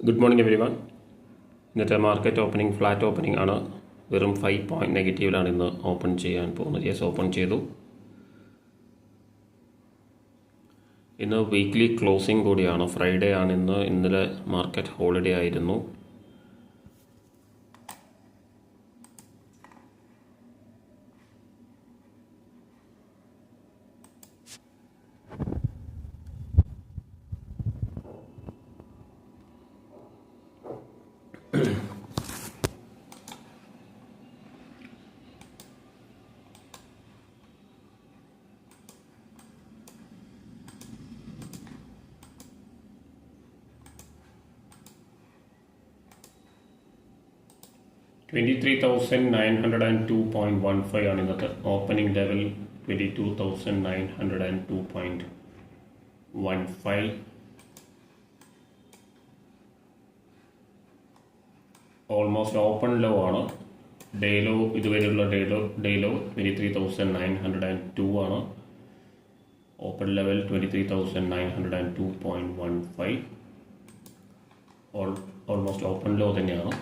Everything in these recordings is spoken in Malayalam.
Good morning every one. ഇന്നത്തെ മാർക്കറ്റ് ഓപ്പണിംഗ് ഫ്ലാറ്റ് ഓപ്പണിംഗ് ആണ്. വെറും 5 പോയിന്റ് നെഗറ്റീവിലാണ് ഇന്ന് ഓപ്പൺ ചെയ്യാൻ പോകുന്നത്. യെസ്, ഓപ്പൺ ചെയ്തു. ഇന്ന് വീക്ക്ലി ക്ലോസിംഗ് കൂടിയാണ്. ഫ്രൈഡേ ആണ് ഇന്ന്. ഇന്നലെ മാർക്കറ്റ് ഹോളിഡേ ആയിരുന്നു. $23,902.15 ആണ് ഇന്നത്തെ opening level. 22,902.15. Almost open low ആണ്. ഡേ ലോ ഇതുവരെയുള്ള ഡേ ലോ 23,902 ആണ്. Open level 23,902.15. Almost open low തന്നെയാണ്.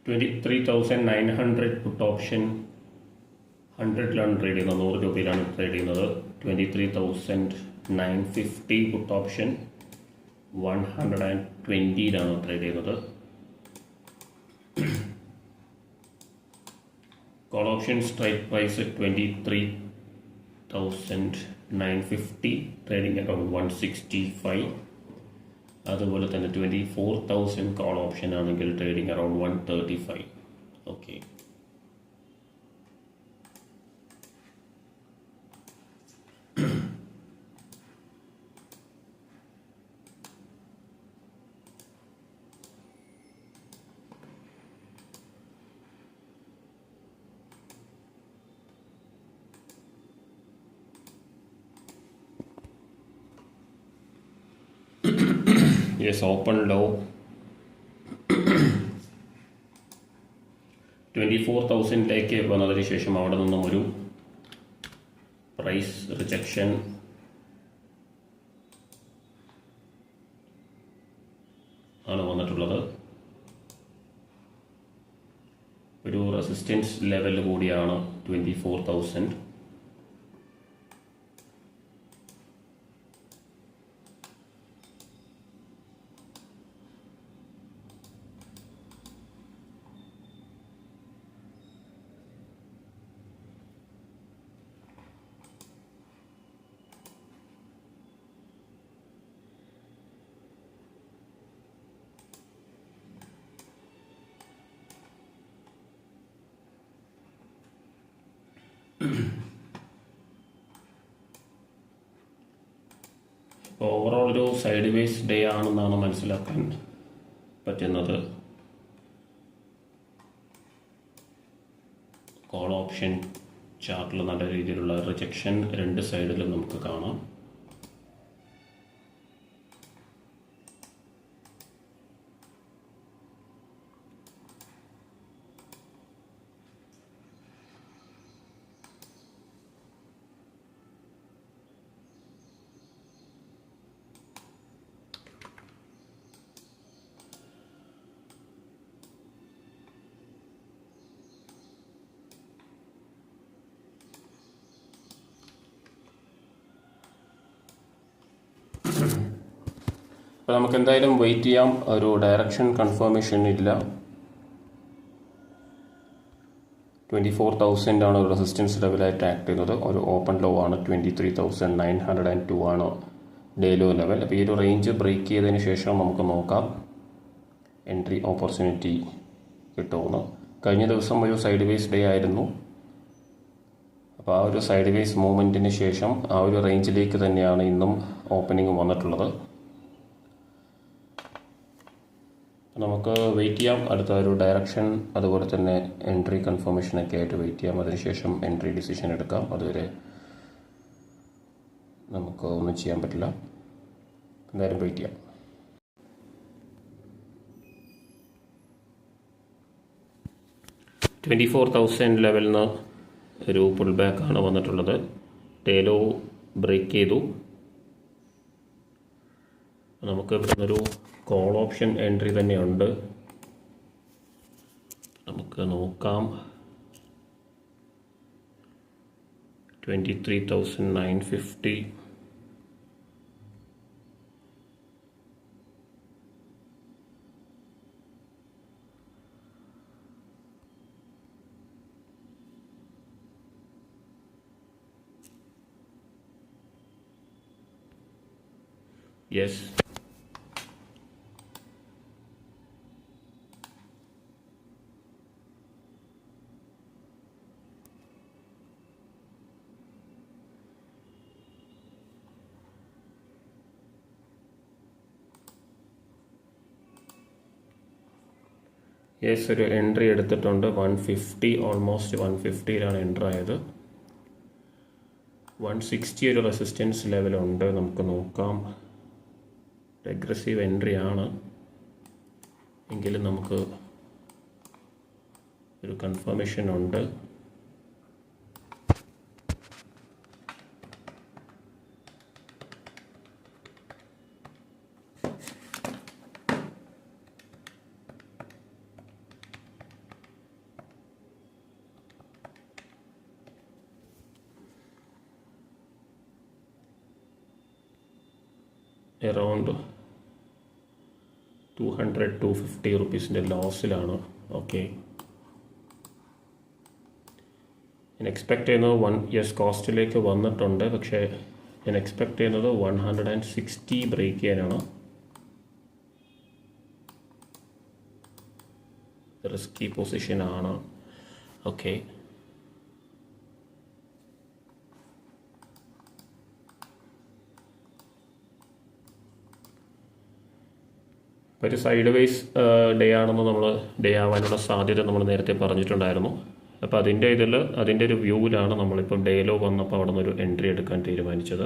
$23,900 പുട്ട് ഓപ്ഷൻ 100ലാണ് ട്രേഡ് ചെയ്യുന്നത്. 100 രൂപയിലാണ് ട്രേഡ് ചെയ്യുന്നത്. 23,950 പുട്ട് ഓപ്ഷൻ 120ലാണ് ട്രേഡ് ചെയ്യുന്നത്. Call option strike price 23,950, trading around 165. അതുപോലെ തന്നെ 24,000 കോൾ ഓപ്ഷൻ ആണെങ്കിൽ trading around 135. Okay, yes, open low 24,000ലേക്ക് വന്നതിന് ശേഷം അവിടെ നിന്നും ഒരു പ്രൈസ് റിജക്ഷൻ ആണ് വന്നിട്ടുള്ളത്. ഒരു റെസിസ്റ്റൻസ് ലെവൽ കൂടിയാണ് 24,000. ഓവറോൾ ഒരു സൈഡ് വേസ് ഡേ ആണെന്നാണ് മനസ്സിലാക്കാൻ പറ്റുന്നത്. കോൾ ഓപ്ഷൻ ചാർട്ടിൽ നല്ല രീതിയിലുള്ള റിജക്ഷൻ രണ്ട് സൈഡിലും നമുക്ക് കാണാം. അപ്പോൾ നമുക്ക് എന്തായാലും വെയിറ്റ് ചെയ്യാം. ഒരു ഡയറക്ഷൻ കൺഫർമേഷൻ ഇല്ല. 24,000 ആണ് റെസിസ്റ്റൻസ് ലെവലായിട്ട് ആക്ട് ചെയ്യുന്നത്. ഒരു ഓപ്പൺ ലോ ആണ്. 23,902 ആണ് ഡേ ലോ ലെവൽ. അപ്പോൾ ഈ ഒരു റേഞ്ച് ബ്രേക്ക് ചെയ്തതിന് ശേഷം നമുക്ക് നോക്കാം എൻട്രി ഓപ്പർച്യൂണിറ്റി കിട്ടുമെന്ന്. കഴിഞ്ഞ ദിവസം ഒരു സൈഡ് വേസ് ഡേ ആയിരുന്നു. അപ്പോൾ ആ ഒരു സൈഡ് വേസ് മൂവ്മെൻറ്റിന് ശേഷം ആ ഒരു റേഞ്ചിലേക്ക് തന്നെയാണ് ഇന്നും ഓപ്പണിംഗ് വന്നിട്ടുള്ളത്. നമുക്ക് വെയിറ്റ് ചെയ്യാം. അടുത്ത ഒരു ഡയറക്ഷൻ അതുപോലെ തന്നെ എൻട്രി കൺഫർമേഷനൊക്കെ ആയിട്ട് വെയിറ്റ് ചെയ്യാം. അതിനുശേഷം എൻട്രി ഡിസിഷൻ എടുക്കാം. അതുവരെ നമുക്ക് ഒന്നും ചെയ്യാൻ പറ്റില്ല. എന്തായാലും വെയിറ്റ് ചെയ്യാം. $24,000 ലെവലിൽ നിന്ന് ഒരു പുൾ ബാക്കാണ് വന്നിട്ടുള്ളത്. ഡേ ലോ ബ്രേക്ക് ചെയ്തു. നമുക്ക് ഇവിടെ നിന്നൊരു കോൾ ഓപ്ഷൻ എൻട്രി തന്നെയുണ്ട്. നമുക്ക് നോക്കാം. 23,950. യെസ്, ഒരു എൻട്രി എടുത്തിട്ടുണ്ട്. 150, ഓൾമോസ്റ്റ് 150യിലാണ് എൻ്റർ ആയത്. 160 ഒരു റെസിസ്റ്റൻസ് ലെവലുണ്ട്. നമുക്ക് നോക്കാം. അഗ്രസീവ് എൻട്രി ആണ് എങ്കിലും നമുക്ക് ഒരു കൺഫർമേഷൻ ഉണ്ട്. അറൗണ്ട് 200-250 റുപ്പീസിൻ്റെ ലോസിലാണ്. ഓക്കെ, ഞാൻ എക്സ്പെക്റ്റ് ചെയ്യുന്നത് കോസ്റ്റിലേക്ക് വന്നിട്ടുണ്ട്. പക്ഷേ ഞാൻ എക്സ്പെക്റ്റ് ചെയ്യുന്നത് 160 ബ്രേക്ക് ചെയ്യാനാണ്. റിസ്കി പൊസിഷനാണ്. ഓക്കെ, ഒരു സൈഡ് വൈസ് ഡേ ആണെന്ന് ഡേ ആവാനുള്ള സാധ്യത നമ്മൾ നേരത്തെ പറഞ്ഞിട്ടുണ്ടായിരുന്നു. അപ്പോൾ അതിൻ്റെ ഒരു വ്യൂവിലാണ് നമ്മളിപ്പം ഡേ ലോ വന്നപ്പോൾ അവിടെ നിന്നൊരു എൻട്രി എടുക്കാൻ തീരുമാനിച്ചത്.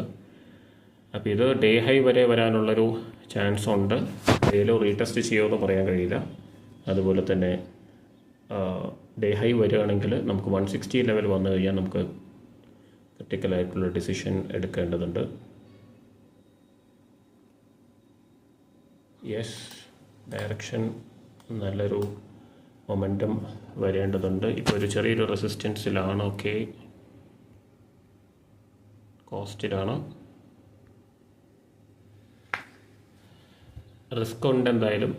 അപ്പോൾ ഇത് ഡേ ഹൈ വരെ വരാനുള്ളൊരു ചാൻസ് ഉണ്ട്. ഡേ ലോ റീടെസ്റ്റ് ചെയ്യുമെന്ന് പറയാൻ കഴിയില്ല. അതുപോലെ തന്നെ ഡേ ഹൈ വരികയാണെങ്കിൽ നമുക്ക് 160 ലെവൽ വന്നു കഴിഞ്ഞാൽ നമുക്ക് ക്രിട്ടിക്കലായിട്ടുള്ള ഡിസിഷൻ എടുക്കേണ്ടതുണ്ട്. യെസ്, ഡയറക്ഷൻ നല്ലൊരു മൊമെൻറ്റം വരേണ്ടതുണ്ട്. ഇപ്പോൾ ഒരു ചെറിയൊരു റെസിസ്റ്റൻസിലാണ്. ഓക്കെ, കോസ്റ്റിലാണ്. റിസ്ക് ഉണ്ട് എന്തായാലും.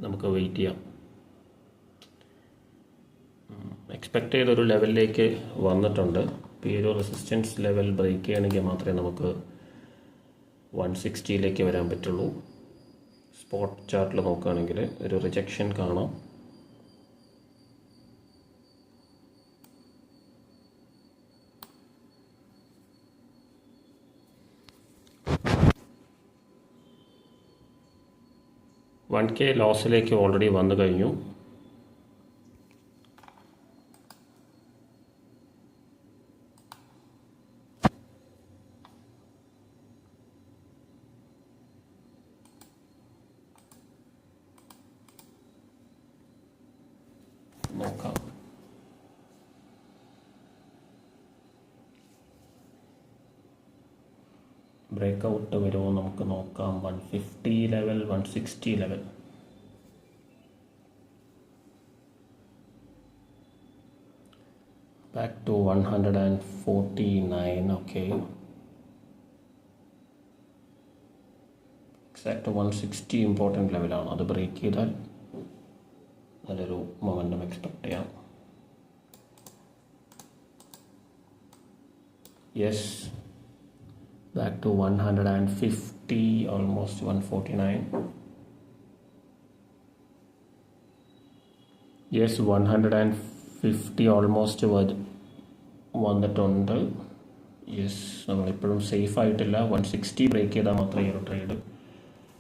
നമുക്ക് വെയിറ്റ് ചെയ്യാം. എക്സ്പെക്റ്റ് ചെയ്തൊരു ലെവലിലേക്ക് വന്നിട്ടുണ്ട്. ഈ ഒരു റെസിസ്റ്റൻസ് ലെവൽ ബ്രേക്ക് ചെയ്യണമെങ്കിൽ മാത്രമേ നമുക്ക് 160യിലേക്ക് വരാൻ പറ്റുള്ളൂ. സ്പോട്ട് ചാർട്ടിൽ നോക്കുകയാണെങ്കിൽ ഒരു റിജക്ഷൻ കാണാം. $1K ലോസിലേക്ക് ഓൾറെഡി വന്നു കഴിഞ്ഞു. നോക്കാം. ബ്രേക്കൗട്ട് വരുമോ നമുക്ക് നോക്കാം. 150 level, 160 level. Back to 149. Okay, exact 160 important ലെവലാണ്. അത് ബ്രേക്ക് ചെയ്താൽ നല്ലൊരു മൊമെൻറ്റം എക്സ്പെക്റ്റ് ചെയ്യാം. Yes, back to 150, almost 149. Yes, 150 almost വന്നിട്ടുണ്ട്. യെസ്, നമ്മളിപ്പോഴും സേഫ് ആയിട്ടില്ല. 160 ബ്രേക്ക് ചെയ്താൽ മാത്രമേ ഈ ഒരു ട്രേഡ്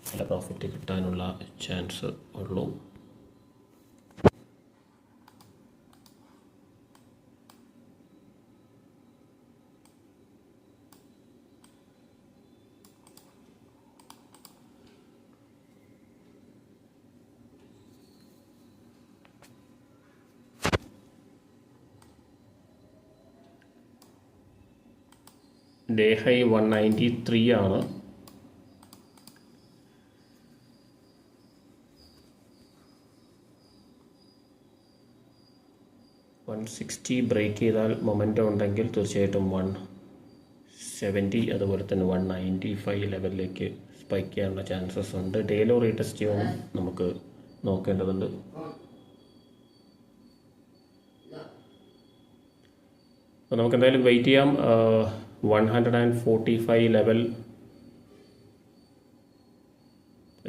നല്ല പ്രോഫിറ്റ് കിട്ടാനുള്ള ചാൻസ് ഉള്ളൂ. ഡേ ഹൈ 193 ആണ്. $160 ബ്രേക്ക് ചെയ്താൽ മൊമെൻറ്റം ഉണ്ടെങ്കിൽ തീർച്ചയായിട്ടും 170 അതുപോലെ തന്നെ 195 ലെവലിലേക്ക് സ്പൈക്ക് ചെയ്യാനുള്ള ചാൻസസ് ഉണ്ട്. ഡേ ലോ റീടെസ്റ്റ് ചെയ്യാനും നമുക്ക് നോക്കേണ്ടതുണ്ട്. അപ്പോൾ നമുക്ക് എന്തായാലും വെയിറ്റ് ചെയ്യാം. 145 ലെവൽ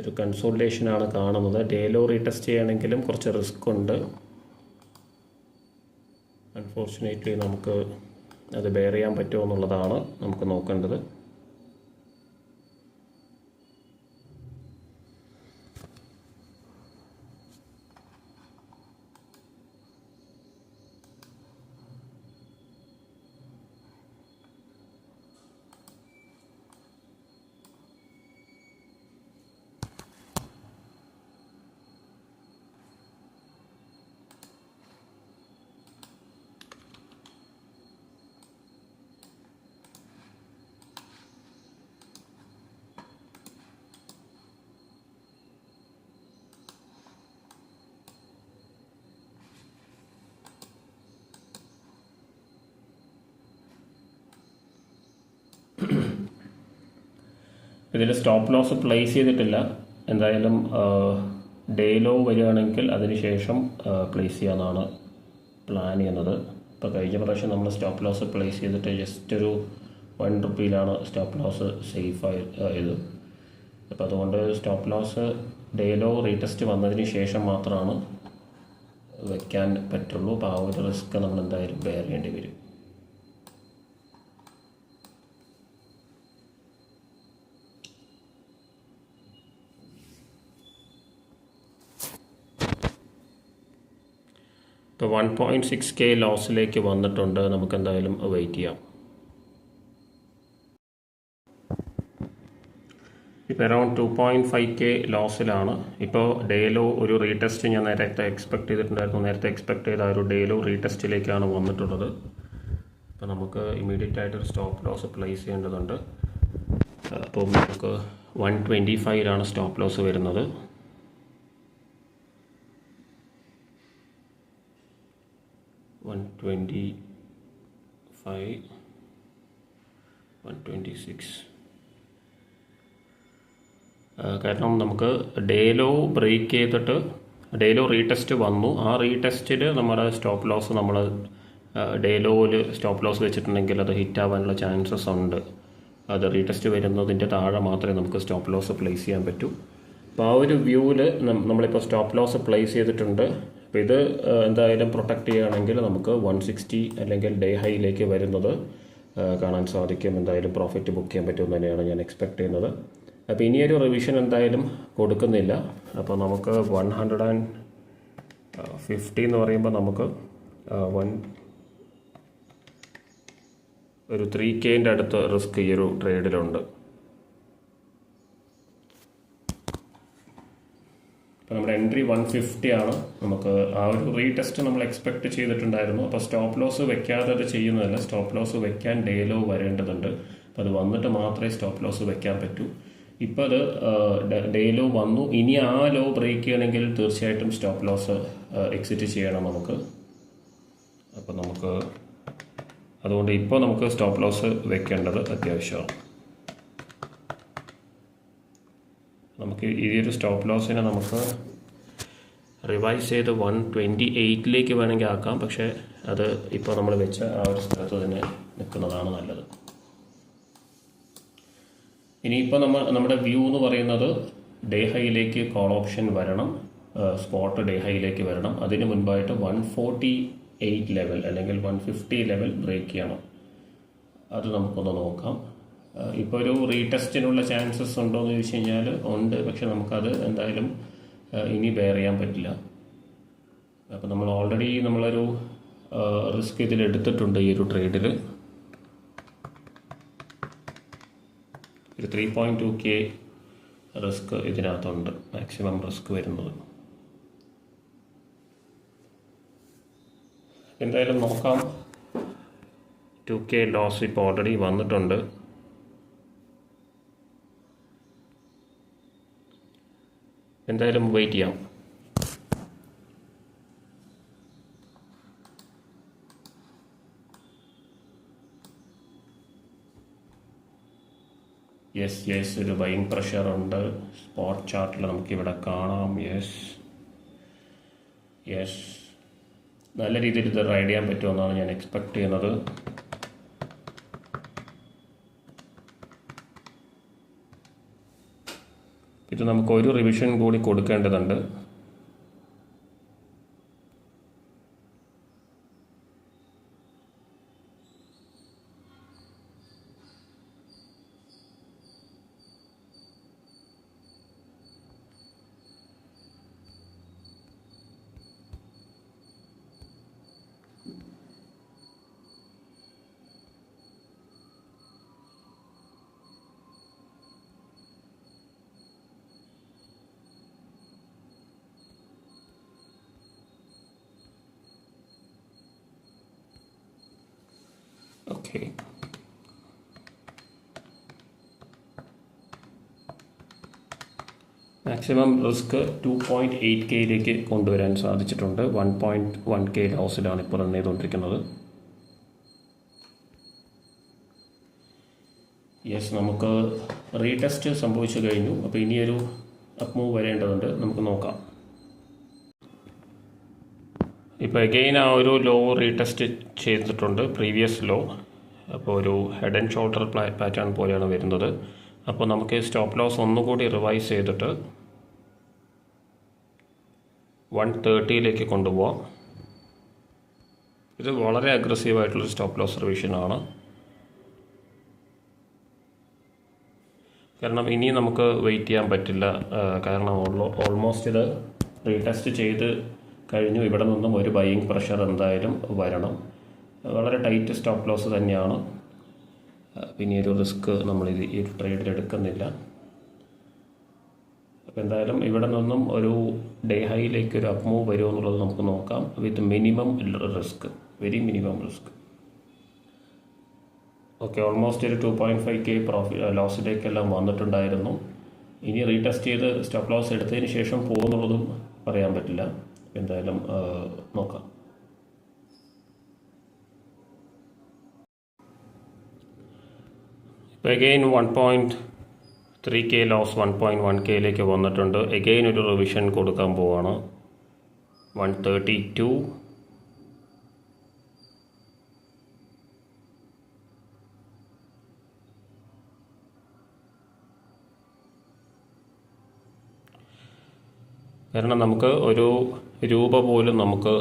ഒരു കൺസോൾട്ടേഷനാണ് കാണുന്നത്. ഡേ ലോ റീടെസ്റ്റ് ചെയ്യുകയാണെങ്കിലും കുറച്ച് റിസ്ക് ഉണ്ട്. അൺഫോർച്ചുനേറ്റ്ലി നമുക്ക് അത് ബെയർ ചെയ്യാൻ പറ്റുമോ എന്നുള്ളതാണ് നമുക്ക് നോക്കേണ്ടത്. ഇതിൽ സ്റ്റോപ്പ് ലോസ് പ്ലേസ് ചെയ്തിട്ടില്ല. എന്തായാലും ഡേ ലോ വരികയാണെങ്കിൽ അതിനുശേഷം പ്ലേസ് ചെയ്യാമെന്നാണ് പ്ലാൻ ചെയ്യുന്നത്. ഇപ്പോൾ കഴിഞ്ഞ പ്രാവശ്യം നമ്മൾ സ്റ്റോപ്പ് ലോസ് പ്ലേസ് ചെയ്തിട്ട് ജസ്റ്റ് ഒരു ₹1 സ്റ്റോപ്പ് ലോസ് സേഫ് ആയത്. അപ്പോൾ അതുകൊണ്ട് stop loss day low retest വന്നതിന് ശേഷം മാത്രമാണ് വയ്ക്കാൻ പറ്റുള്ളൂ. അപ്പോൾ ആ ഒരു റിസ്ക് നമ്മൾ എന്തായാലും ബെയർ ചെയ്യേണ്ടി വരും. ഇപ്പോൾ 1.6K ലോസിലേക്ക് വന്നിട്ടുണ്ട്. നമുക്ക് എന്തായാലും വെയിറ്റ് ചെയ്യാം. ഇപ്പോൾ അറൗണ്ട് 2.5K ലോസിലാണ്. ഇപ്പോൾ ഡേ ലോ ഒരു റീടെസ്റ്റ് ഞാൻ നേരത്തെ എക്സ്പെക്ട് ചെയ്തിട്ടുണ്ടായിരുന്നു. നേരത്തെ എക്സ്പെക്ട് ചെയ്ത ഒരു ഡേ ലോ റീടെസ്റ്റിലേക്കാണ് വന്നിട്ടുള്ളത്. അപ്പോൾ നമുക്ക് ഇമ്മീഡിയറ്റ് ആയിട്ടൊരു സ്റ്റോപ്പ് ലോസ് പ്ലേസ് ചെയ്യേണ്ടതുണ്ട്. അപ്പോൾ നമുക്ക് 125 സ്റ്റോപ്പ് ലോസ് വരുന്നത്. 125, 126. കാരണം നമുക്ക് ഡേ ലോ ബ്രേക്ക് ചെയ്തിട്ട് ഡേ ലോ റീടെസ്റ്റ് വന്നു. ആ റീടെസ്റ്റിൽ നമ്മുടെ സ്റ്റോപ്പ് ലോസ് നമ്മൾ ഡേ ലോയിൽ സ്റ്റോപ്പ് ലോസ് വെച്ചിട്ടുണ്ടെങ്കിൽ അത് ഹിറ്റ് ആവാനുള്ള ചാൻസസ് ഉണ്ട്. അത് റീടെസ്റ്റ് വരുന്നതിൻ്റെ താഴെ മാത്രമേ നമുക്ക് സ്റ്റോപ്പ് ലോസ് പ്ലേസ് ചെയ്യാൻ പറ്റൂ. അപ്പോൾ ആ ഒരു വ്യൂവിൽ നമ്മളിപ്പോൾ സ്റ്റോപ്പ് ലോസ് പ്ലേസ് ചെയ്തിട്ടുണ്ട്. അപ്പോൾ ഇത് എന്തായാലും പ്രൊട്ടക്റ്റ് ചെയ്യുകയാണെങ്കിൽ നമുക്ക് 160 അല്ലെങ്കിൽ ഡേ ഹൈയിലേക്ക് വരുന്നത് കാണാൻ സാധിക്കും. എന്തായാലും പ്രോഫിറ്റ് ബുക്ക് ചെയ്യാൻ പറ്റുമെന്ന് തന്നെയാണ് ഞാൻ എക്സ്പെക്ട് ചെയ്യുന്നത്. അപ്പോൾ ഇനിയൊരു റിവിഷൻ എന്തായാലും കൊടുക്കുന്നില്ല. അപ്പോൾ നമുക്ക് 150 എന്ന് പറയുമ്പോൾ നമുക്ക് ഒരു 3Kൻ്റെ അടുത്ത് റിസ്ക് ഈ ഒരു ട്രേഡിലുണ്ട്. അപ്പോൾ നമ്മുടെ എൻട്രി 150 ആണ്. നമുക്ക് ആ ഒരു റീടെസ്റ്റ് നമ്മൾ എക്സ്പെക്ട് ചെയ്തിട്ടുണ്ടായിരുന്നു. അപ്പോൾ സ്റ്റോപ്പ് ലോസ് വെക്കാതെ അത് ചെയ്യുന്നതല്ല. സ്റ്റോപ്പ് ലോസ് വെക്കാൻ ഡേ ലോ വരേണ്ടതുണ്ട്. അപ്പോൾ അത് വന്നിട്ട് മാത്രമേ സ്റ്റോപ്പ് ലോസ് വെക്കാൻ പറ്റൂ. ഇപ്പോൾ അത് ഡേ ലോ വന്നു. ഇനി ആ ലോ ബ്രേക്ക് ചെയ്യണമെങ്കിൽ തീർച്ചയായിട്ടും സ്റ്റോപ്പ് ലോസ് എക്സിറ്റ് ചെയ്യണം നമുക്ക്. അപ്പോൾ നമുക്ക് അതുകൊണ്ട് ഇപ്പോൾ നമുക്ക് സ്റ്റോപ്പ് ലോസ് വെക്കേണ്ടത് അത്യാവശ്യമാണ്. നമുക്ക് ഈ ഒരു സ്റ്റോപ്പ് ലോസിനെ നമുക്ക് റിവൈസ് ചെയ്ത് 128ലേക്ക് വേണമെങ്കിൽ ആക്കാം. പക്ഷേ അത് ഇപ്പോൾ നമ്മൾ വെച്ച ആ ഒരു സ്ഥലത്ത് തന്നെ നിൽക്കുന്നതാണ് നല്ലത്. ഇനിയിപ്പോൾ നമ്മുടെ വ്യൂ എന്ന് പറയുന്നത് ഡേ ഹൈയിലേക്ക് കോൾ ഓപ്ഷൻ വരണം, സ്പോട്ട് ഡേ ഹൈയിലേക്ക് വരണം. അതിന് മുൻപായിട്ട് 148 ലെവൽ അല്ലെങ്കിൽ 150 ലെവൽ ബ്രേക്ക് ചെയ്യണം. അത് നമുക്കൊന്ന് നോക്കാം. ഇപ്പോൾ ഒരു റീടെസ്റ്റിനുള്ള ചാൻസസ് ഉണ്ടോ എന്ന് ചോദിച്ചു കഴിഞ്ഞാൽ ഉണ്ട്. പക്ഷെ നമുക്കത് എന്തായാലും ഇനി ബെയർ ചെയ്യാൻ പറ്റില്ല. അപ്പോൾ നമ്മൾ ഓൾറെഡി നമ്മളൊരു റിസ്ക് ഇതിലെടുത്തിട്ടുണ്ട്. ഈ ഒരു ട്രേഡിൽ ഒരു 3.2K റിസ്ക് ഇതിനകത്തുണ്ട്, മാക്സിമം റിസ്ക് വരുന്നത്. എന്തായാലും നോക്കാം. 2K ലോസ് ഇപ്പോൾ ഓൾറെഡി വന്നിട്ടുണ്ട്. എന്തായാലും വെയിറ്റ് ചെയ്യാം. യെസ് ഒരു ബൈയിങ് പ്രഷർ ഉണ്ട്. സ്പോട്ട് ചാർട്ടിൽ നമുക്കിവിടെ കാണാം. യെസ് നല്ല രീതിയിൽ ഇത് റൈഡ് ചെയ്യാൻ പറ്റുമെന്നാണ് ഞാൻ എക്സ്പെക്റ്റ് ചെയ്യുന്നത്. ഇത് നമുക്ക് ഒരു റിവിഷൻ കൂടി കൊടുക്കേണ്ടതുണ്ട്. ഓക്കെ, മാക്സിമം റിസ്ക് 2.8Kയിലേക്ക് കൊണ്ടുവരാൻ സാധിച്ചിട്ടുണ്ട്. 1.1K ലോസിലാണ് ഇപ്പോൾ റൺ ചെയ്തുകൊണ്ടിരിക്കുന്നത്. നമുക്ക് റീടെസ്റ്റ് സംഭവിച്ചു കഴിഞ്ഞു. അപ്പോൾ ഇനിയൊരു അപ്പ് മൂവ് വരേണ്ടതുണ്ട്, നമുക്ക് നോക്കാം. ഇപ്പോൾ അഗെയിൻ ആ ഒരു ലോ റീടെസ്റ്റ് ചെയ്തിട്ടുണ്ട്, പ്രീവിയസ് ലോ. അപ്പോൾ ഒരു ഹെഡ് ആൻഡ് ഷോൾഡർ പാറ്റേൺ പോലെയാണ് വരുന്നത്. അപ്പോൾ നമുക്ക് സ്റ്റോപ്പ് ലോസ് ഒന്നുകൂടി റിവൈസ് ചെയ്തിട്ട് 130യിലേക്ക് കൊണ്ടുപോകാം. ഇത് വളരെ അഗ്രസീവായിട്ടുള്ളൊരു സ്റ്റോപ്പ് ലോസ് റിവിഷനാണ്. കാരണം ഇനി നമുക്ക് വെയിറ്റ് ചെയ്യാൻ പറ്റില്ല. കാരണം ഓൾമോസ്റ്റ് ഇത് റീടെസ്റ്റ് ചെയ്ത് കഴിഞ്ഞു. ഇവിടെ നിന്നും ഒരു ബൈയിങ് പ്രഷർ എന്തായാലും വരണം. വളരെ ടൈറ്റ് സ്റ്റോപ്പ് ലോസ് തന്നെയാണ്. പിന്നെ ഒരു റിസ്ക് നമ്മൾ ഈ ട്രേഡിൽ എടുക്കുന്നില്ല. അപ്പോൾ എന്തായാലും ഇവിടെ നിന്നും ഒരു ഡേ ഹൈയിലേക്ക് ഒരു അപ്പ് മൂവ് വരുമോ എന്നുള്ളത് നമുക്ക് നോക്കാം. With minimum risk, very minimum risk. Okay, almost ഒരു 2.5K ലോസിലേക്കെല്ലാം വന്നിട്ടുണ്ടായിരുന്നു. ഇനി റീടെസ്റ്റ് ചെയ്ത് സ്റ്റോപ്പ് ലോസ് എടുത്തതിന് ശേഷം പോകുന്നുള്ളതും പറയാൻ പറ്റില്ല. എന്തായാലും നോക്കാം. ഇപ്പോൾ എഗെയിൻ 1.3K ലോസ് 1.1Kയിലേക്ക് വന്നിട്ടുണ്ട്. എഗെയിൻ ഒരു റിവിഷൻ കൊടുക്കാൻ പോവാണ്. 132. കാരണം നമുക്ക് ഒരു രൂപ പോലും നമുക്ക്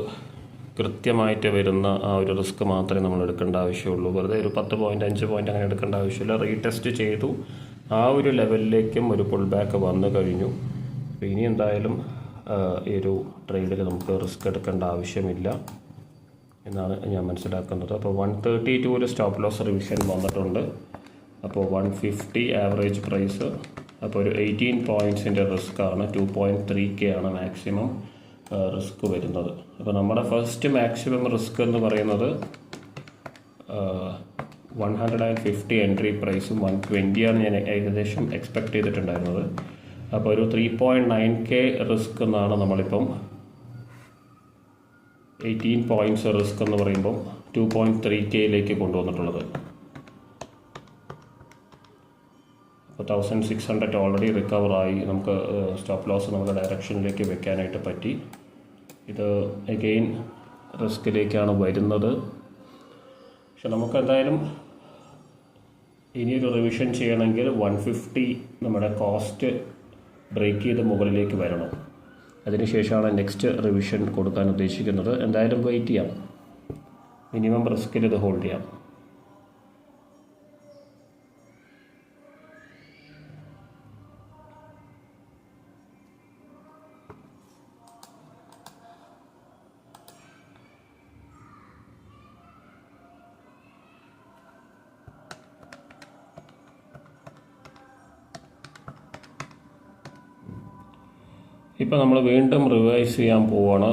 കൃത്യമായിട്ട് വരുന്ന ആ ഒരു റിസ്ക് മാത്രമേ നമ്മൾ എടുക്കേണ്ട ആവശ്യമുള്ളൂ. വെറുതെ ഒരു 10 പോയിൻറ്റ് 5 പോയിൻറ്റ് അങ്ങനെ എടുക്കേണ്ട ആവശ്യമില്ല. റീടെസ്റ്റ് ചെയ്തു, ആ ഒരു ലെവലിലേക്കും ഒരു പുൾ ബാക്ക് വന്നു കഴിഞ്ഞു. അപ്പോൾ ഇനി എന്തായാലും ഈ ഒരു ട്രേഡിൽ നമുക്ക് റിസ്ക് എടുക്കേണ്ട ആവശ്യമില്ല എന്നാണ് ഞാൻ മനസ്സിലാക്കുന്നത്. അപ്പോൾ 132 സ്റ്റോപ്പ് ലോസ് റിവിഷൻ വന്നിട്ടുണ്ട്. അപ്പോൾ 150 ആവറേജ് പ്രൈസ്. അപ്പോൾ ഒരു 18 പോയിൻറ്റ്സിൻ്റെ റിസ്ക്കാണ്. 2.3K ആണ് മാക്സിമം റിസ്ക് വരുന്നത്. അപ്പോൾ നമ്മുടെ ഫസ്റ്റ് മാക്സിമം റിസ്ക് എന്ന് പറയുന്നത് 150 എൻട്രി പ്രൈസും 120 ആണ് ഞാൻ ഏകദേശം എക്സ്പെക്റ്റ് ചെയ്തിട്ടുണ്ടായിരുന്നത്. അപ്പോൾ ഒരു 3.9K റിസ്ക് എന്നാണ് നമ്മളിപ്പം 18 പോയിൻറ്റ്സ് റിസ്ക് എന്ന് പറയുമ്പം 2.3Kയിലേക്ക് കൊണ്ടുവന്നിട്ടുള്ളത്. അപ്പോൾ 1600 ഓൾറെഡി റിക്കവറായി. നമുക്ക് സ്റ്റോപ്പ് ലോസ് നമ്മുടെ ഡയറക്ഷനിലേക്ക് വെക്കാനായിട്ട് പറ്റി. ഇത് അഗെയിൻ റിസ്കിലേക്കാണ് വരുന്നത്. പക്ഷെ നമുക്ക് എന്തായാലും ഇനിയൊരു റിവിഷൻ ചെയ്യണമെങ്കിൽ 150 നമ്മുടെ കോസ്റ്റ് ബ്രേക്ക് ചെയ്ത് മുകളിലേക്ക് വരണം. അതിനുശേഷമാണ് നെക്സ്റ്റ് റിവിഷൻ കൊടുക്കാൻ ഉദ്ദേശിക്കുന്നത്. എന്തായാലും വെയിറ്റ് ചെയ്യാം, മിനിമം റിസ്കിൽ ഇത് ഹോൾഡ് ചെയ്യാം. ഇപ്പോൾ നമ്മൾ വീണ്ടും റിവൈസ് ചെയ്യാൻ പോവാണ്.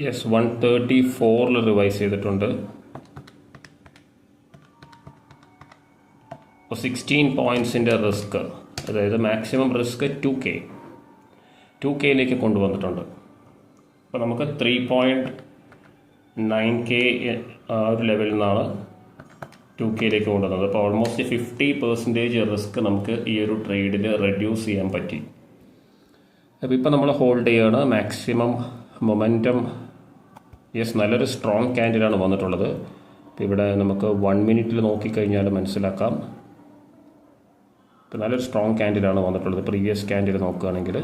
യെസ് 134 റിവൈസ് ചെയ്തിട്ടുണ്ട്. 16 പോയിൻറ്റ്സിൻ്റെ റിസ്ക്, അതായത് മാക്സിമം റിസ്ക് 2K കൊണ്ടുവന്നിട്ടുണ്ട്. അപ്പോൾ നമുക്ക് 3.9K ആ ഒരു ലെവലിൽ നിന്നാണ് 2K കൊണ്ടുവന്നത്. അപ്പോൾ ഓൾമോസ്റ്റ് 50% റിസ്ക് നമുക്ക് ഈ ഒരു ട്രേഡിൽ റെഡ്യൂസ് ചെയ്യാൻ പറ്റി. അപ്പോൾ ഇപ്പോൾ നമ്മൾ ഹോൾഡ് ചെയ്യുകയാണ്. മാക്സിമം മൊമെൻറ്റം നല്ലൊരു സ്ട്രോങ് ക്യാൻഡിലാണ് വന്നിട്ടുള്ളത്. അപ്പോൾ ഇവിടെ നമുക്ക് 1 മിനിറ്റിൽ നോക്കിക്കഴിഞ്ഞാൽ മനസ്സിലാക്കാം. ഇപ്പോൾ നല്ലൊരു സ്ട്രോങ് ക്യാൻഡിലാണ് വന്നിട്ടുള്ളത്. പ്രീവിയസ് ക്യാൻഡിൽ നോക്കുകയാണെങ്കിൽ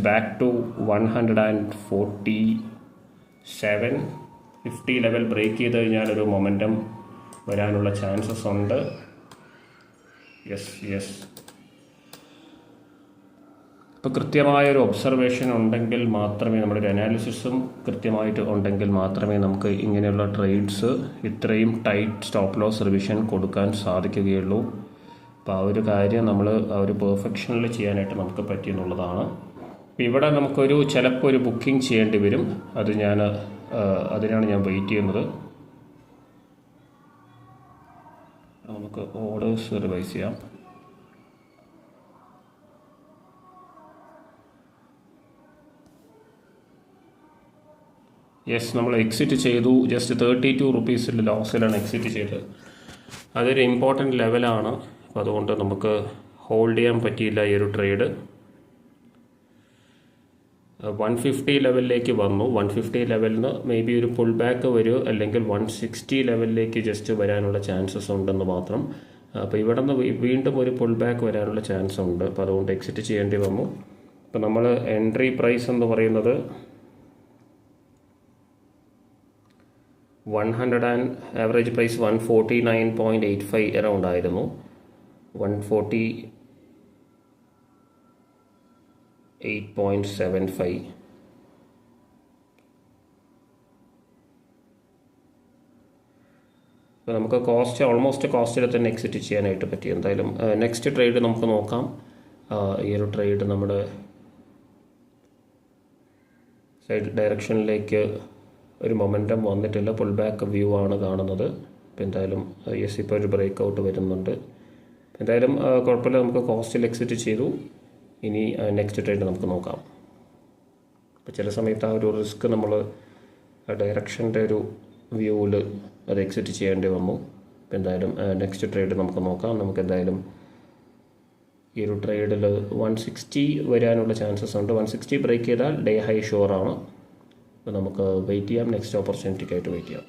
ബാക്ക് ടു 147. 50 ലെവൽ ബ്രേക്ക് ചെയ്ത് കഴിഞ്ഞാൽ ഒരു മൊമെൻറ്റം വരാനുള്ള ചാൻസസ് ഉണ്ട്. ഇപ്പോൾ കൃത്യമായൊരു ഒബ്സർവേഷൻ ഉണ്ടെങ്കിൽ മാത്രമേ, നമ്മുടെ ഒരു അനാലിസിസും കൃത്യമായിട്ട് ഉണ്ടെങ്കിൽ മാത്രമേ നമുക്ക് ഇങ്ങനെയുള്ള ട്രേഡ്സ് ഇത്രയും ടൈറ്റ് സ്റ്റോപ്പ് ലോസ് റിവിഷൻ കൊടുക്കാൻ സാധിക്കുകയുള്ളൂ. അപ്പോൾ ആ ഒരു കാര്യം നമ്മൾ ആ ഒരു പെർഫെക്ഷനിൽ ചെയ്യാനായിട്ട് നമുക്ക് പറ്റിയെന്നുള്ളതാണ്. അപ്പോൾ ഇവിടെ നമുക്കൊരു ചിലപ്പോൾ ഒരു ബുക്കിംഗ് ചെയ്യേണ്ടി വരും. അതിനാണ് ഞാൻ വെയിറ്റ് ചെയ്യുന്നത്. നമുക്ക് ഓർഡേഴ്സ് റിവൈസ് ചെയ്യാം. നമ്മൾ എക്സിറ്റ് ചെയ്തു. ജസ്റ്റ് 32 റുപ്പീസിൽ ലോസിലാണ് എക്സിറ്റ് ചെയ്തത്. അതൊരു ഇമ്പോർട്ടൻറ്റ് ലെവലാണ്. അപ്പോൾ അതുകൊണ്ട് നമുക്ക് ഹോൾഡ് ചെയ്യാൻ പറ്റിയില്ല ഈ ഒരു ട്രേഡ്. 150 ലെവലിലേക്ക് വന്നു. 150 ലെവലിൽ നിന്ന് മേ ബി ഒരു പുൾ ബാക്ക് വരുമോ, അല്ലെങ്കിൽ 160 ലെവലിലേക്ക് ജസ്റ്റ് വരാനുള്ള ചാൻസസ് ഉണ്ടെന്ന് മാത്രം. അപ്പോൾ ഇവിടെ നിന്ന് വീണ്ടും ഒരു പുൾ ബാക്ക് വരാനുള്ള ചാൻസ് ഉണ്ട്. അപ്പോൾ അതുകൊണ്ട് എക്സിറ്റ് ചെയ്യേണ്ടി വന്നു. അപ്പോൾ നമ്മൾ എൻട്രി പ്രൈസ് എന്ന് പറയുന്നത് 100 ആവറേജ് പ്രൈസ് 149.85 അറൗണ്ട് ആയിരുന്നു. 148.75. അപ്പോൾ നമുക്ക് ഓൾമോസ്റ്റ് കോസ്റ്റിൽ തന്നെ എക്സിറ്റ് ചെയ്യാനായിട്ട് പറ്റി. എന്തായാലും നെക്സ്റ്റ് ട്രേഡ് നമുക്ക് നോക്കാം. ഈ ഒരു ട്രേഡ് നമ്മുടെ സൈഡ് ഡയറക്ഷനിലേക്ക് ഒരു മൊമെൻറ്റം വന്നിട്ടില്ല. പുൾ ബാക്ക് വ്യൂ ആണ് കാണുന്നത്. അപ്പോൾ എന്തായാലും ഇപ്പോൾ ഒരു ബ്രേക്ക് ഔട്ട് വരുന്നുണ്ട്. എന്തായാലും കുഴപ്പമില്ല, നമുക്ക് കോസ്റ്റിൽ എക്സിറ്റ് ചെയ്തു. ഇനി നെക്സ്റ്റ് ട്രേഡ് നമുക്ക് നോക്കാം. അപ്പോൾ ചില സമയത്ത് ആ ഒരു റിസ്ക് നമ്മൾ ഡയറക്ഷൻ്റെ ഒരു വ്യൂവിൽ അത് എക്സിറ്റ് ചെയ്യേണ്ടി വന്നു. അപ്പോൾ എന്തായാലും നെക്സ്റ്റ് ട്രേഡ് നമുക്ക് നോക്കാം. നമുക്ക് എന്തായാലും ഈ ഒരു ട്രേഡിൽ 160 വരാനുള്ള ചാൻസസ് ഉണ്ട്. 160 ബ്രേക്ക് ചെയ്താൽ ഡേ ഹൈ ഷുവറാണ്. അപ്പോൾ നമുക്ക് വെയിറ്റ് ചെയ്യാം. നെക്സ്റ്റ് ഓപ്പർച്യൂണിറ്റിക്കായിട്ട് വെയിറ്റ് ചെയ്യാം.